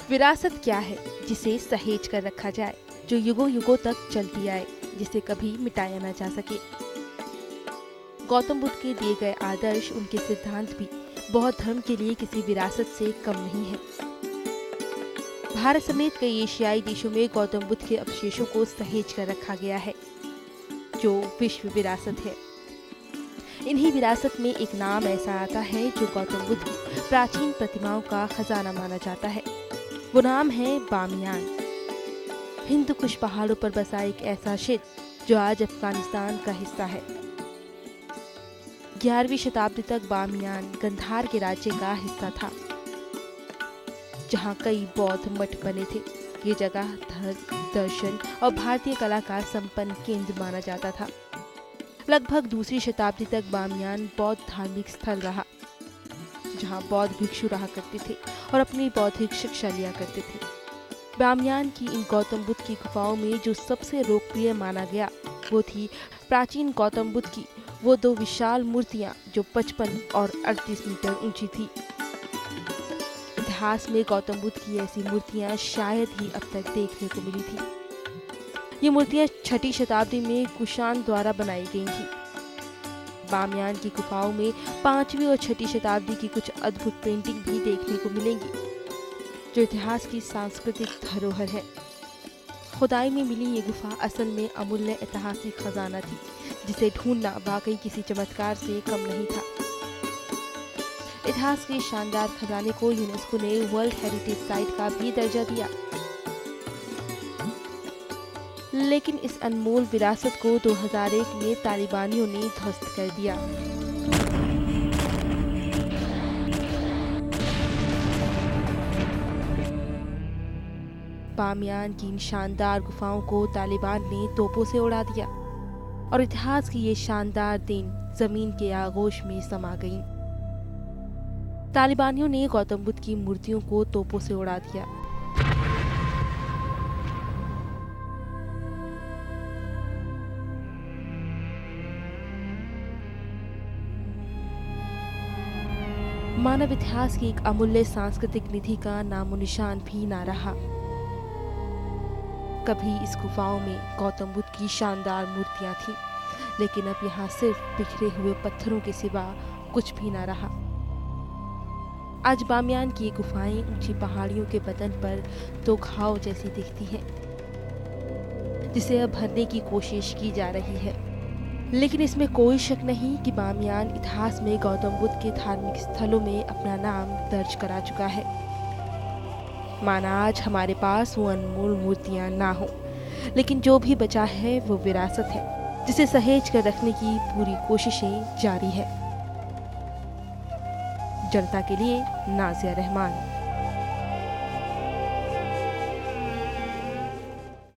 विरासत क्या है जिसे सहेज कर रखा जाए, जो युगों युगों तक चलती आए, जिसे कभी मिटाया ना जा सके। गौतम बुद्ध के दिए गए आदर्श, उनके सिद्धांत भी बौद्ध धर्म के लिए किसी विरासत से कम नहीं है। भारत समेत कई एशियाई देशों में गौतम बुद्ध के अवशेषों को सहेज कर रखा गया है, जो विश्व विरासत है। इन्हीं विरासत में एक नाम ऐसा आता है जो गौतम बुद्ध की प्राचीन प्रतिमाओं का खजाना माना जाता है। वो नाम है बामियान। हिंदू कुश पहाड़ों पर बसा एक ऐसा क्षेत्र जो आज अफगानिस्तान का हिस्सा है। 11वीं शताब्दी तक बामियान गंधार के राज्य का हिस्सा था, जहाँ कई बौद्ध मठ बने थे। ये जगह धर्म, दर्शन और भारतीय कला का संपन्न केंद्र माना जाता था। लगभग 2री शताब्दी तक बामियान बौद्ध धार्मिक स्थल रहा, जहाँ बौद्ध भिक्षु रहा करते थे और अपनी बौद्धिक शिक्षा लिया करते थे। बामियान की इन गौतम बुद्ध की गुफाओं में जो सबसे लोकप्रिय माना गया, वो थी प्राचीन गौतम बुद्ध की वो 2 विशाल मूर्तियां जो 55 और 38 मीटर ऊंची थी। इतिहास में गौतम बुद्ध की ऐसी मूर्तियां शायद ही अब तक देखने को मिली थी। ये मूर्तियां 6ठी शताब्दी में कुषाण द्वारा बनाई गई थी। बामियान की गुफाओं में 5वीं और 6ठी शताब्दी की कुछ अद्भुत पेंटिंग भी देखने को मिलेंगी, जो इतिहास की सांस्कृतिक धरोहर है। खुदाई में मिली ये गुफा असल में अमूल्य ऐतिहासिक खजाना थी, जिसे ढूंढना वाकई किसी चमत्कार से कम नहीं था। इतिहास के शानदार खजाने को यूनेस्को ने वर्ल्ड हेरिटेज साइट का भी दर्जा दिया, लेकिन इस अनमोल विरासत को 2001 में तालिबानियों ने ध्वस्त कर दिया। बामियान की इन शानदार गुफाओं को तालिबान ने तोपों से उड़ा दिया और इतिहास की ये शानदार देन जमीन के आगोश में समा गई। तालिबानियों ने गौतम बुद्ध की मूर्तियों को तोपों से उड़ा दिया। मानव इतिहास की एक अमूल्य सांस्कृतिक निधि का नामो निशान भी ना रहा। कभी इस गुफाओं में गौतम बुद्ध की शानदार मूर्तियां थीं, लेकिन अब यहाँ सिर्फ बिखरे हुए पत्थरों के सिवा कुछ भी ना रहा। आज बामियान की ये गुफाएं ऊंची पहाड़ियों के बदन पर 2 घाव जैसी दिखती हैं, जिसे अब भरने की कोशिश की जा रही है। लेकिन इसमें कोई शक नहीं कि बामियान इतिहास में गौतम बुद्ध के धार्मिक स्थलों में अपना नाम दर्ज करा चुका है। माना आज हमारे पास वो अनमोल मूर्तियां ना हो, लेकिन जो भी बचा है वो विरासत है, जिसे सहेज कर रखने की पूरी कोशिशें जारी है। जनता के लिए नाज़िया रहमान।